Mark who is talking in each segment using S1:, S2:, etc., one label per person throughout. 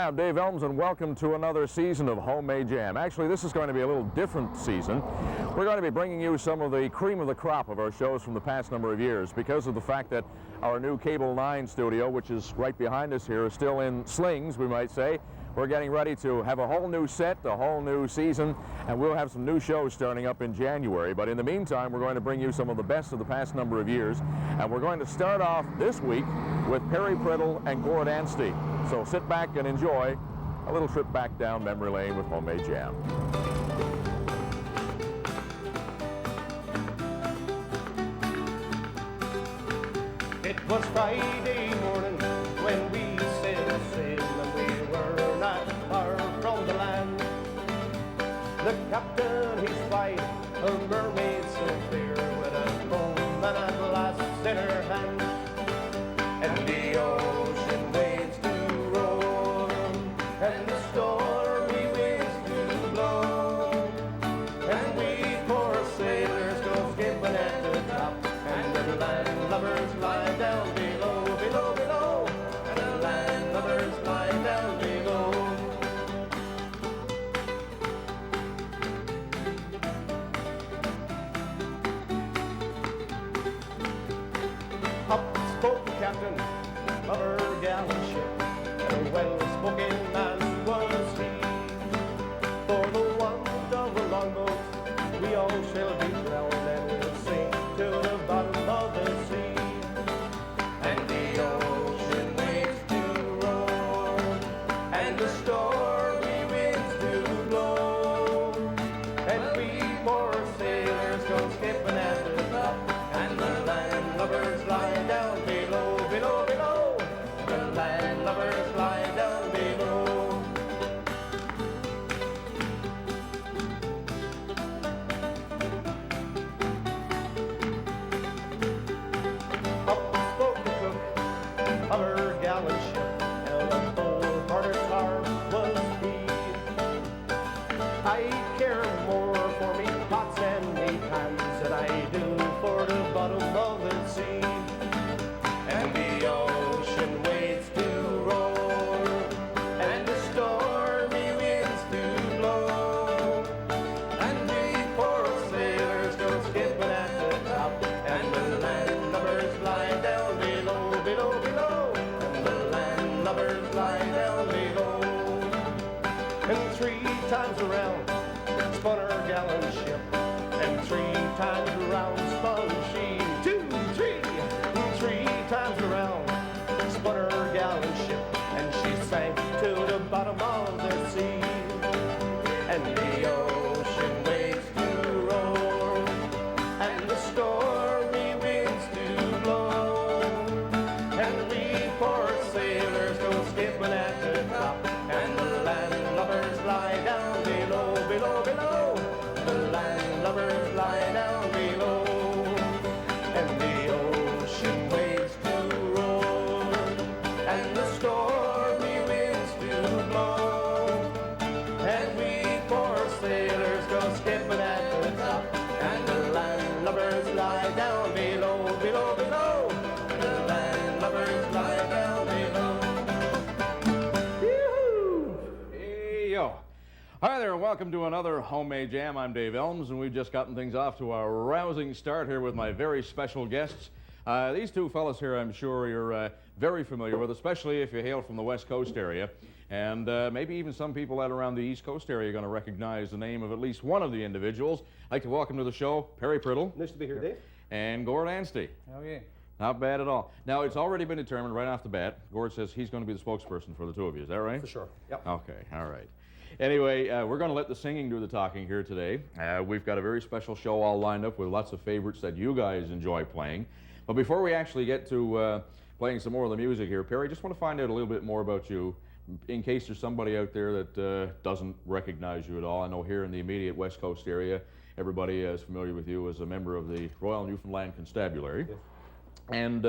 S1: Hi, I'm Dave Elms, and welcome to another season of Homemade Jam. Actually, this is going to be a little different season. We're going to be bringing you some of the cream of the crop of our shows from the past number of years because of the fact that our new Cable 9 studio, which is right behind us here, is still in slings, we might say. We're getting ready to have a whole new set, a whole new season, and we'll have some new shows starting up in January. But in the meantime, we're going to bring you some of the best of the past number of years, and we're going to start off this week with Perry Priddle and Gord Anstey. So sit back and enjoy a little trip back down memory lane with Homemade Jam.
S2: It was Friday morning when we set sail, and we were not far from the land. The captain, his wife, a mermaid so fair, with a comb and a glass in her hand. And the ocean waves do roar, and the stormy winds do blow, and we poor sailors go skipping at the top, and the land lovers lie down below, below, below, and the land lovers lie down below. Up spoke the captain of her gallant ship, and a well-spoken man was he. For the want of a longboat, we all shall be drowned, and we'll sink to the bottom of the sea. And the ocean waves do roar, and the stormy winds do blow, and we poor sailors go skipping at the top, and the land lovers lie down below, below, below, the land lovers lie down below. Up spoke the cook of her gallant ship, and a full-hearted tar was he. I care more for me pots and me pans than I do for the bottom of the sea. And the ocean waves do roar, and the stormy winds do blow, and we poor sailors go skipping at the top, and the land lovers lie down below, below, below, and the land lovers lie down below. And 3 times around spun her gallant ship, and 3 times around spun she. 2, 3, 3 times around spun her gallant ship, and she sank to the bottom of the sea. And the ocean waves do roar, and the stormy winds do blow, and we poor sailors go skipping at the top, and the land lovers lie down below, below, below, the land lovers lie down below. And the ocean waves do roar, and the stormy winds do blow, and we poor sailors go skipping at the top, and the land lovers lie down below, below, below, the land lovers lie down below. Yoo-hoo!
S1: Hey, yo. Hi there, and welcome to another Homemade Jam. I'm Dave Elms, and we've just gotten things off to a rousing start here with my very special guests. These two fellas here, I'm sure you're very familiar with, especially if you hail from the West Coast area. And maybe even some people out around the East Coast area are going to recognize the name of at least one of the individuals. I'd like to welcome to the show Perry Priddle.
S2: Nice to be here, Dave.
S1: And Gord Anstey.
S3: Oh, yeah.
S1: Not bad at all. Now, it's already been determined right off the bat. Gord says he's going to be the spokesperson for the two of you. Is that right?
S2: For sure. Yep.
S1: Okay, all right. Anyway, we're going to let the singing do the talking here today. We've got a very special show all lined up with lots of favorites that you guys enjoy playing. But before we actually get to playing some more of the music here, Perry, just want to find out a little bit more about you in case there's somebody out there that doesn't recognize you at all. I know here in the immediate West Coast area, everybody is familiar with you as a member of the Royal Newfoundland Constabulary.
S2: Yes.
S1: And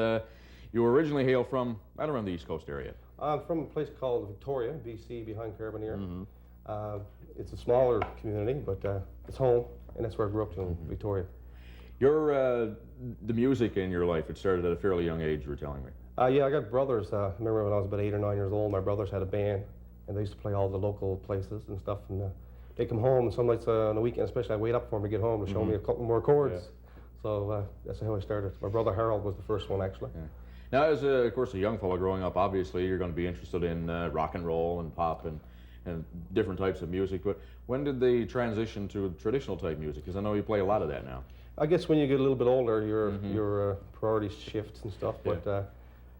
S1: you originally hail from right around the East Coast area.
S2: I'm from a place called Victoria, BC, behind Carbonear.
S1: Mm-hmm.
S2: It's a smaller community, but it's home, and that's where I grew up to in Victoria.
S1: Your the music in your life, it started at a fairly young age, you were telling me.
S2: Yeah, I got brothers. I remember when I was about 8 or 9 years old, my brothers had a band,
S3: and they used to play all the local places and stuff. And they come home, and some nights on the weekend, especially, I wait up for them to get home to show me a couple more chords.
S1: Yeah.
S3: So that's how I started. My brother Harold was the first one, actually.
S1: Yeah. Now, as of course a young fellow growing up, obviously you're going to be interested in rock and roll and pop and different types of music. But when did they transition to traditional type music? Because I know you play a lot of that now.
S3: I guess when you get a little bit older, your priorities shifts and stuff.
S1: Yeah.
S3: But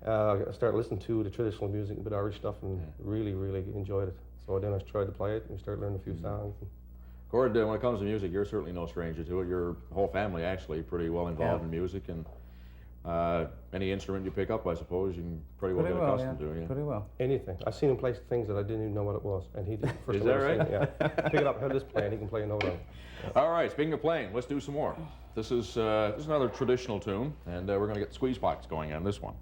S3: I started listening to the traditional music, a bit Irish stuff, and really, really enjoyed it. So then I tried to play it and started learning a few songs.
S1: Gord, when it comes to music, you're certainly no stranger to it. Your whole family actually pretty well involved in music, and any instrument you pick up, I suppose, you can pretty well get accustomed to. Yeah.
S4: Pretty well.
S3: Anything. I've seen him play things that I didn't even know what it was, and he did.
S1: Is that right?
S3: Yeah. Pick it up, how this playing, he can play a note on it.
S1: All right, speaking of playing, let's do some more. This is another traditional tune, and we're going to get the squeeze box going on this one.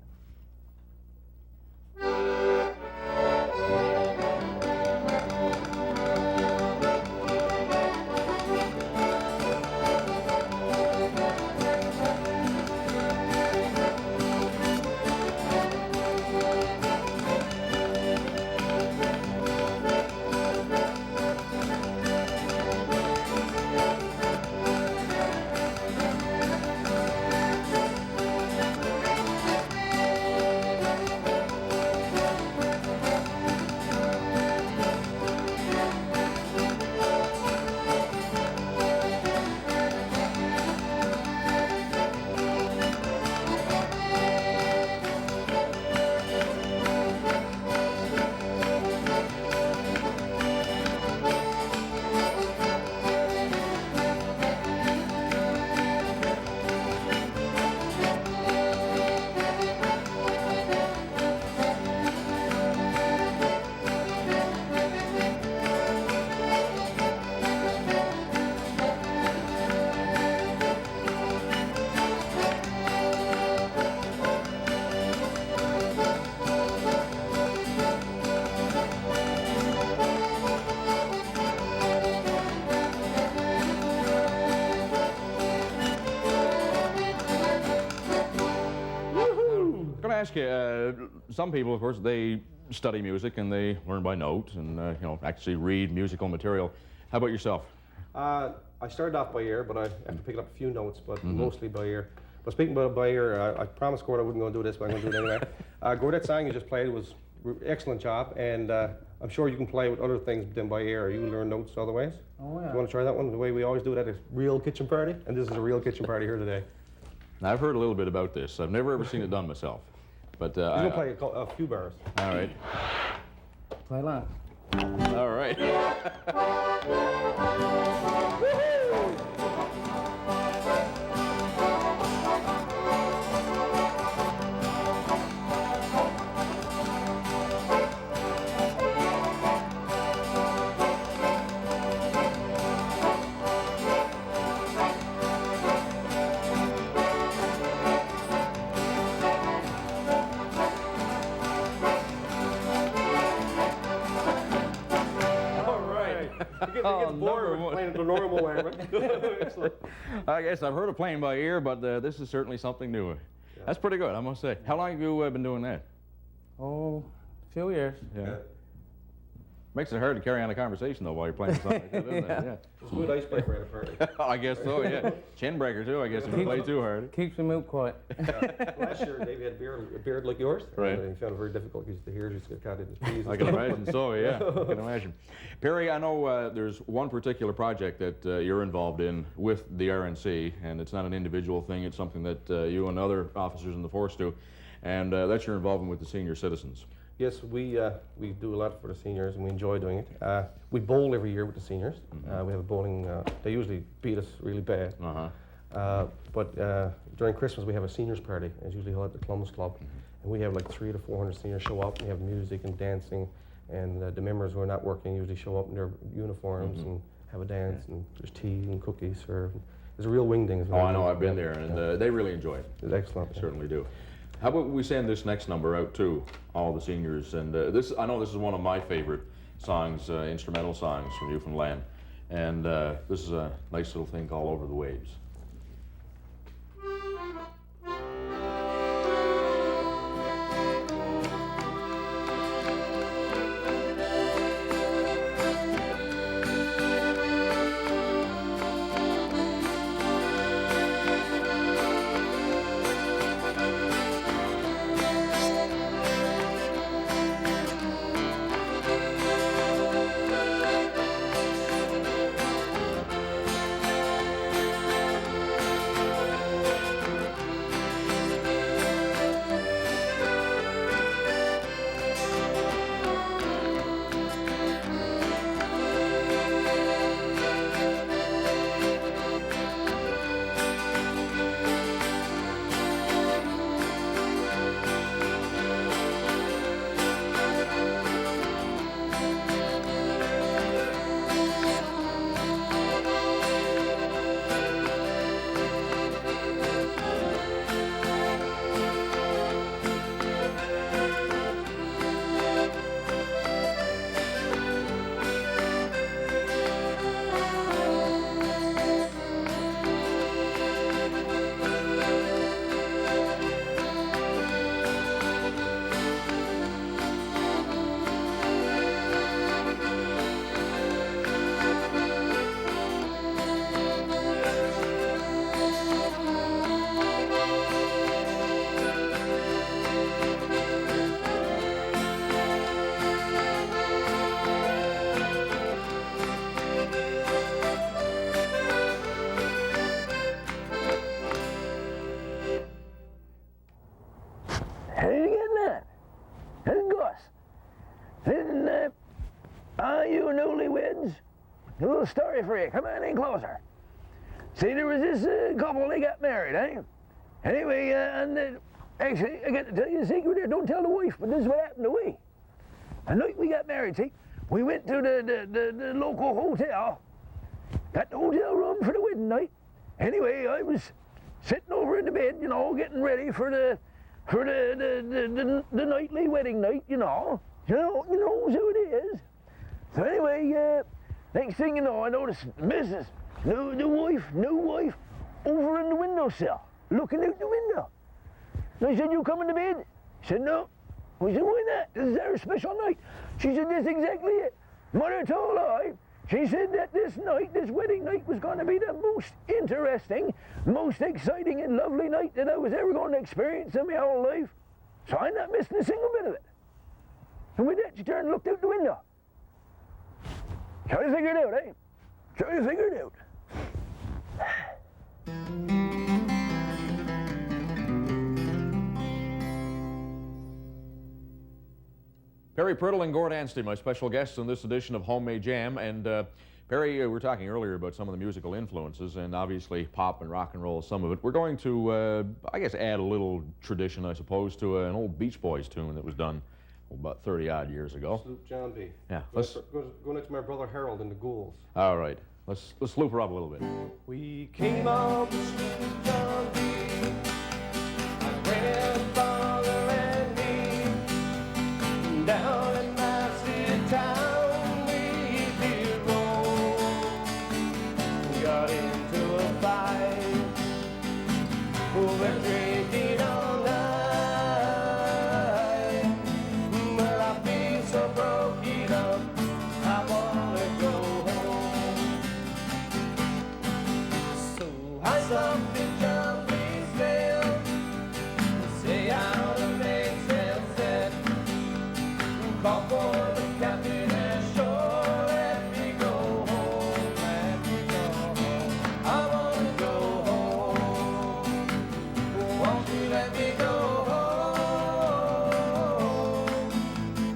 S1: Ask you, some people, of course, they study music and they learn by note and you know, actually read musical material. How about yourself?
S3: I started off by ear, but I have to pick up a few notes, but mostly by ear. But speaking about by ear, I promised Gord I wouldn't go and do this, but I'm going to do it anyway. Gord, that song you just played was excellent job, and I'm sure you can play with other things than by ear. You learn notes other ways.
S4: Oh, yeah.
S3: You want to try that one? The way we always do it at a real kitchen party, and this is a real kitchen party here today.
S1: Now, I've heard a little bit about this. I've never ever seen it done myself. But
S3: You're going to play a few bars.
S1: All right.
S4: Play that.
S1: All right.
S3: It gets bored with playing it the normal way, right?
S1: I guess I've heard of playing by ear, but this is certainly something new. Yeah. That's pretty good, I must say. How long have you been doing that?
S4: Oh, a few years.
S1: Yeah. Makes it hard to carry on a conversation, though, while you're playing something like that, doesn't it? Yeah.
S3: It's a good icebreaker at a party.
S1: I guess so, yeah. Chin breaker, too, I guess, if you play too hard.
S4: Keeps the mood quiet.
S3: Last year, Dave had a beard like yours.
S1: Right.
S3: And he found it very difficult because the hair just got caught in his peas.
S1: I can imagine so, yeah. I can imagine. Perry, I know there's one particular project that you're involved in with the RNC, and it's not an individual thing. It's something that you and other officers in the force do, and that's your involvement with the senior citizens.
S3: Yes, we do a lot for the seniors, and we enjoy doing it. We bowl every year with the seniors. We have a bowling. They usually beat us really bad. But during Christmas, we have a seniors party. It's usually held at the Columbus Club, and we have like 300 to 400 seniors show up. We have music and dancing, and the members who are not working usually show up in their uniforms and have a dance, and there's tea and cookies served. There's a real wingding.
S1: Oh, I know. I've been there, and they really enjoy it.
S3: It's excellent.
S1: They certainly do. How about we send this next number out to all the seniors? And I know this is one of my favorite songs, instrumental songs from Newfoundland. And this is a nice little thing called Over the Waves.
S5: you newlyweds, a little story for you. Come on in closer. See, there was this couple, they got married, eh? Anyway, actually, I got to tell you a secret here. Don't tell the wife, but this is what happened to we. The night we got married, see, we went to the local hotel, got the hotel room for the wedding night. Anyway, I was sitting over in the bed, you know, getting ready for the nightly wedding night, you know. You know who it is. So anyway, next thing you know, I noticed Mrs. New wife, over in the windowsill, looking out the window. And I said, you coming to bed? She said, no. I said, why not? This is our special night. She said, that's exactly it. Mother told I. She said that this night, this wedding night, was going to be the most interesting, most exciting and lovely night that I was ever going to experience in my whole life. So I'm not missing a single bit of it. And with that, she turned and looked out the window. Try to figure it out, eh? Try to figure it out.
S1: Perry Priddle and Gord Anstey, my special guests in this edition of Homemade Jam. And Perry, we were talking earlier about some of the musical influences, and obviously pop and rock and roll, some of it. We're going to, I guess, add a little tradition, I suppose, to an old Beach Boys tune that was done about 30-odd years ago.
S3: Sloop John B.
S1: Yeah,
S3: Go next to my brother Harold and the Ghouls.
S1: All right, let's loop her up a little bit.
S2: We came up the Sloop John B. My grandfather and me, down in Massey town we did roll. We got into a fight, we were drinking all night. Well, I feel so broken up, I wanna go home. So I stopped at John B's Dale to say how to make sunset. Call for the captain and sure let me go home, let me go home. I wanna go home. Won't you let me go home?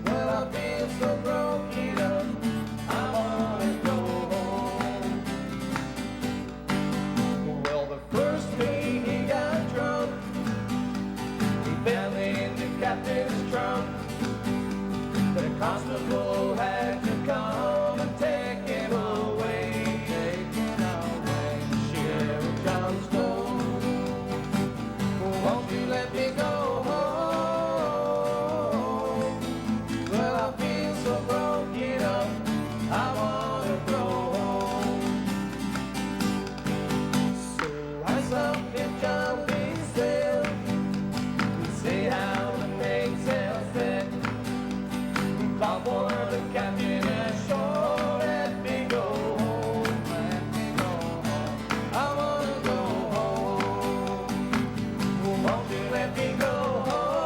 S2: Well, I feel so broken up, I wanna go home. Well, the first day he got drunk, he fell in the captain's trunk. The constable had to come and take him away, Sheriff Johnstone, won't you let me go home? Well, I feel so broken up, I wanna go home. So I stopped at John B's Dale and say how to make sails set. Call for the captain and sure let me go home, let me go home. I wanna go home. Won't you let me go home?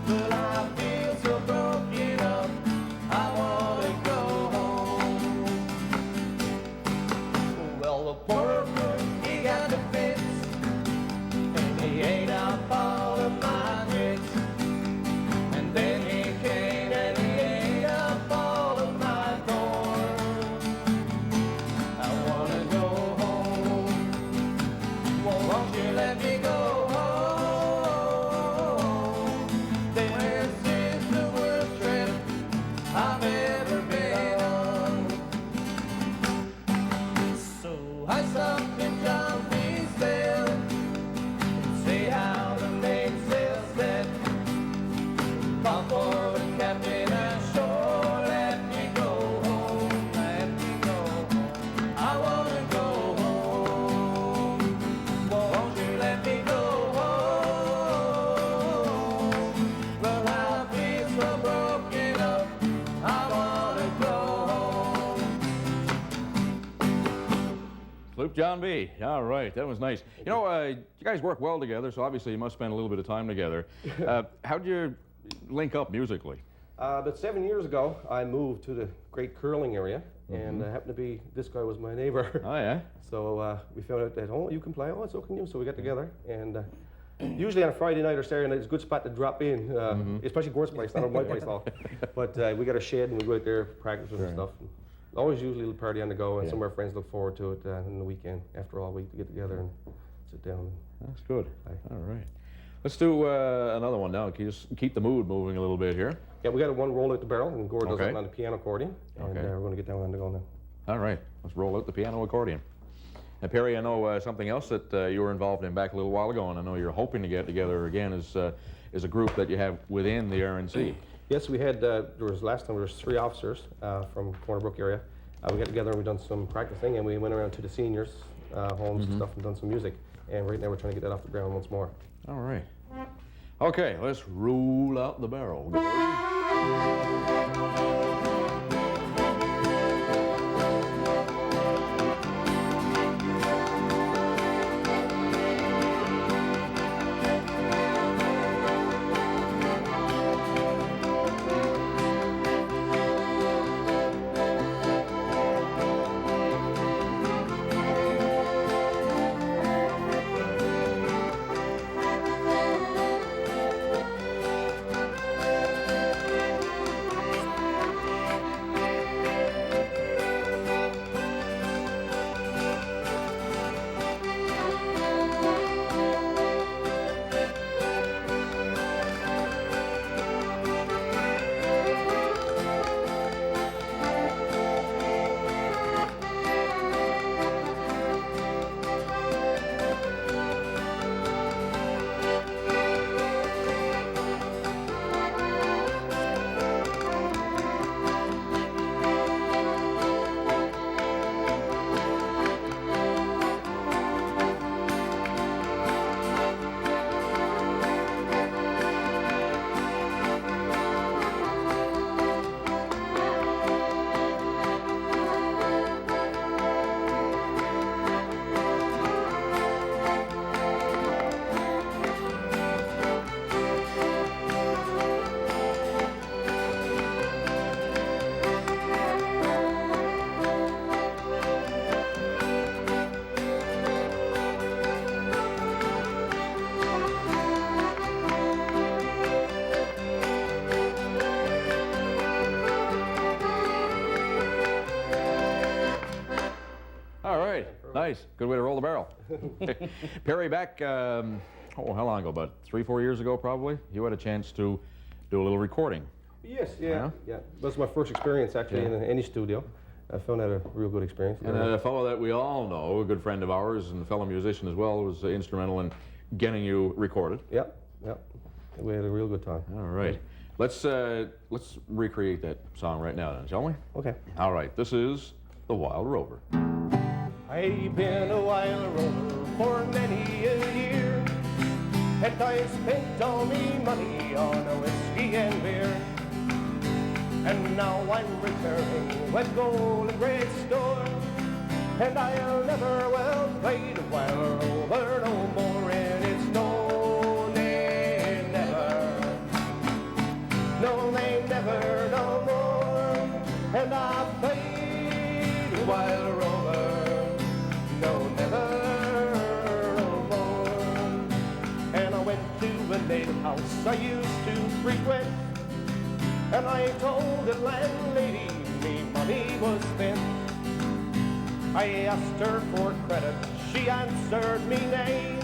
S2: Well, I feel so broken up, I wanna go home. Well, the poor boy, he got the fits, and he ate up all of my grits. And then he came and he ate up all of my corn. I wanna go home. Well, won't you let me go home? This is the worst trip I've ever been on. So I stopped at John B's Dale and say how to make sails set. Call for the captain and sure let me go home, let me go home. I wanna go home. Won't you let me go home? Well, I feel so broken up, I wanna go home.
S1: Sloop John B. All right, that was nice. You know, you guys work well together, so obviously you must spend a little bit of time together. How'd you link up musically?
S3: About 7 years ago, I moved to the great curling area, and happened to be, this guy was my neighbor.
S1: Oh, yeah?
S3: So we found out that, oh, you can play, oh, so can you. So we got together, and Usually on a Friday night or Saturday night, it's a good spot to drop in, especially Gord's place, not my place at all. But we got a shed and we go out there, practice with and stuff. And always usually a little party on the go, and some of our friends look forward to it on the weekend after all week to get together and sit down.
S1: That's good. All right. Let's do another one now. Just keep the mood moving a little bit here.
S3: Yeah, we got one roll out the barrel, and Gord does it on the piano accordion. And we're going to get down on the go now.
S1: All right. Let's roll out the piano accordion. Now, Perry, I know something else that you were involved in back a little while ago, and I know you're hoping to get together again is a group that you have within the RNC.
S3: Yes, we had, last time there was 3 officers from Corner Brook area. We got together and we done some practicing, and we went around to the seniors' homes and stuff and done some music. And right now we're trying to get that off the ground once more.
S1: All right. Okay, let's roll out the barrel. Nice. Good way to roll the barrel. Perry, back, how long ago? About 3-4 years ago, probably? You had a chance to do a little recording.
S3: Yes, yeah. That was my first experience, actually, in any studio. I found that a real good experience.
S1: And a fellow that we all know, a good friend of ours and a fellow musician as well, was instrumental in getting you recorded.
S3: Yep. We had a real good time.
S1: All right. Let's recreate that song right now, then, shall we?
S3: Okay.
S1: All right. This is The Wild Rover.
S2: I've been a wild rover for many a year, and I spent all me money on a whiskey and beer. And now I'm returning with gold and great store, and I'll never play the wild rover no more. And it's no, nay, never, no, nay, never, no more. And I play the wild rover, no, never, no more. And I went to a native house I used to frequent, and I told the landlady me money was spent. I asked her for credit, she answered me nay.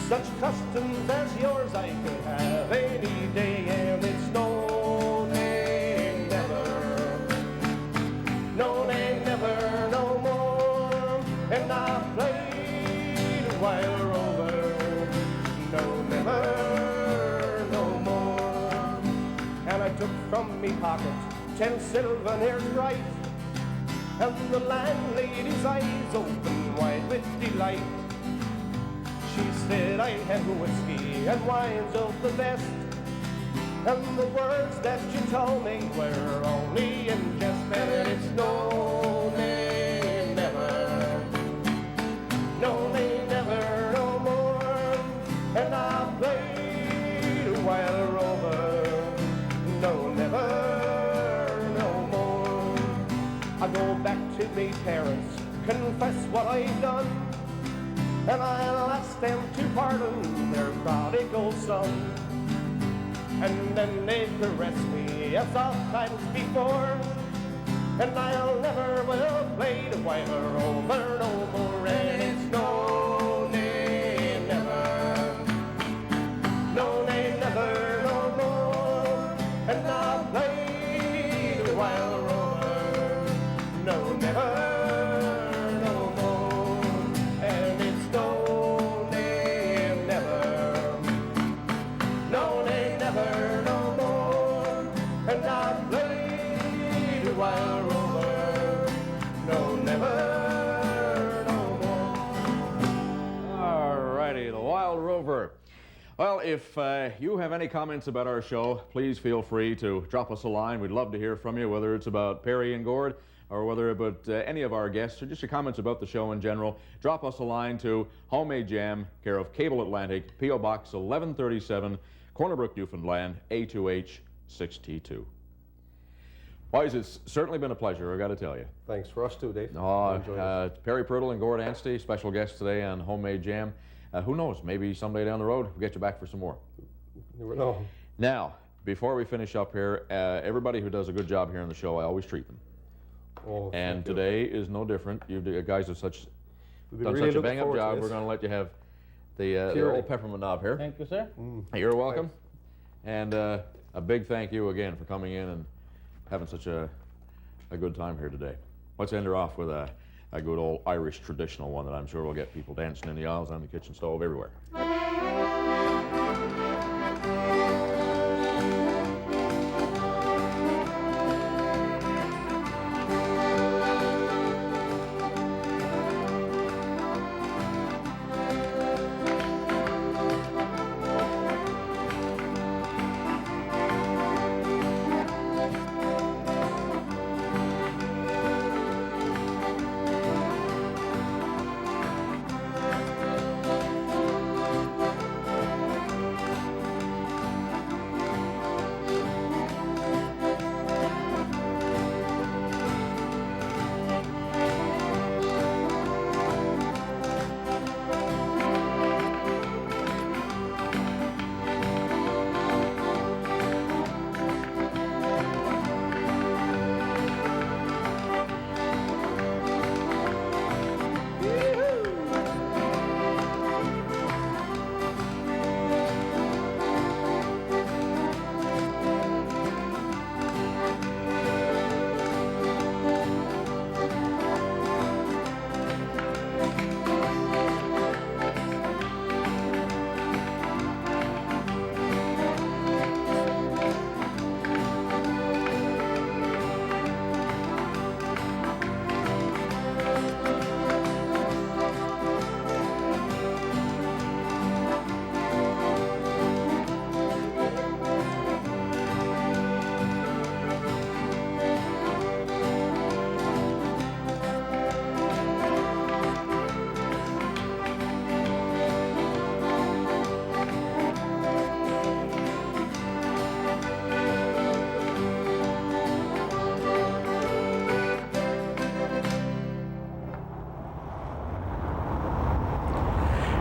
S2: Such customs as yours I could have any day. And it's no, nay, never, no, nay, never, no more. And I played a wild rover, no, never, no more. And I took from me pocket 10 souvenirs bright, and the landlady's eyes opened wide with delight. She said I had whiskey and wines of the best, and the words that you told me were only in jest. And it's no, nay, never, no, nay, never, no more. And I played a wild rover, no, never, no more. I go back to me parents, confess what I've done, and I'll ask them to pardon their prodigal son. And then they caress me as oft times before, and I'll never will play the while rover no more. And it's no, nay, never, no, nay, never, no more. And I'll play the while rover, no, never, no more. And it's no, nay, never, no, nay, never, no more. And I'll play the while rover, no, never, no more.
S1: All righty, the Wild Rover. Well, if you have any comments about our show, please feel free to drop us a line. We'd love to hear from you, whether it's about Perry and Gord or whether about any of our guests or just your comments about the show in general. Drop us a line to Homemade Jam, care of Cable Atlantic, P.O. Box 1137, Corner Brook, Newfoundland, A2H 6T2. Boys, it's certainly been a pleasure, I got to tell you.
S3: Thanks for us too, Dave.
S1: Perry Purtle and Gord Anstey, special guests today on Homemade Jam. Who knows, maybe someday down the road we'll get you back for some more.
S3: You never know.
S1: Now, before we finish up here, everybody who does a good job here on the show, I always treat them.
S3: Oh,
S1: And
S3: thank you.
S1: today is no different. You guys have
S3: We've been
S1: done
S3: really
S1: such a
S3: looking
S1: bang-up
S3: forward to
S1: job.
S3: this.
S1: We're going to let you have the
S3: Cheery.
S1: old peppermint knob here.
S4: Thank you, sir.
S1: You're welcome. And a big thank you again for coming in and having such a good time here today. Let's end her off with a good old Irish traditional one that I'm sure will get people dancing in the aisles, on the kitchen stove, everywhere.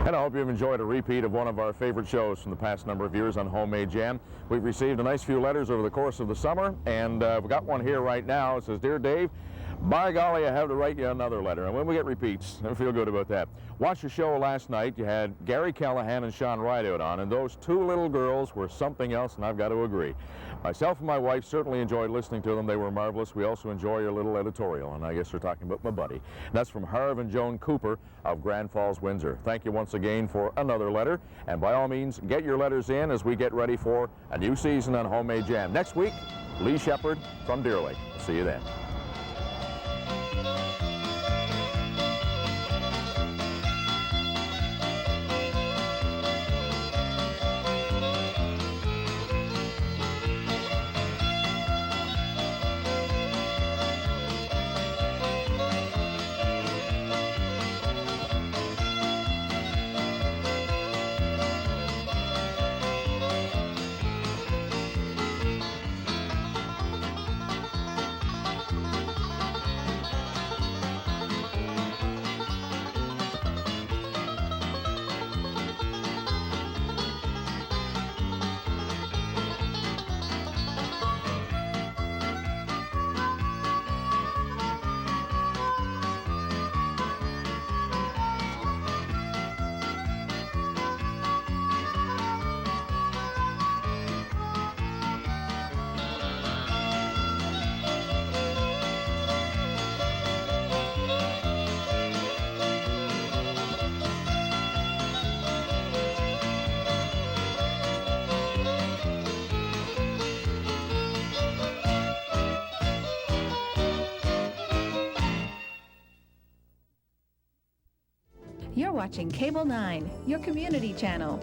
S1: And I hope you've enjoyed a repeat of one of our favorite shows from the past number of years on Homemade Jam. We've received a nice few letters over the course of the summer, and we've got one here right now. It says, "Dear Dave, by golly, I have to write you another letter." And when we get repeats, I feel good about that. Watched your show last night. You had Gary Callahan and Sean Rideout on, and those two little girls were something else, and I've got to agree. Myself and my wife certainly enjoyed listening to them. They were marvelous. We also enjoy your little editorial, and I guess you're talking about my buddy. And that's from Harv and Joan Cooper of Grand Falls, Windsor. Thank you once again for another letter, and by all means, get your letters in as we get ready for a new season on Homemade Jam. Next week, Lee Shepard from Deer Lake. See you then.
S6: You're watching Cable 9, your community channel.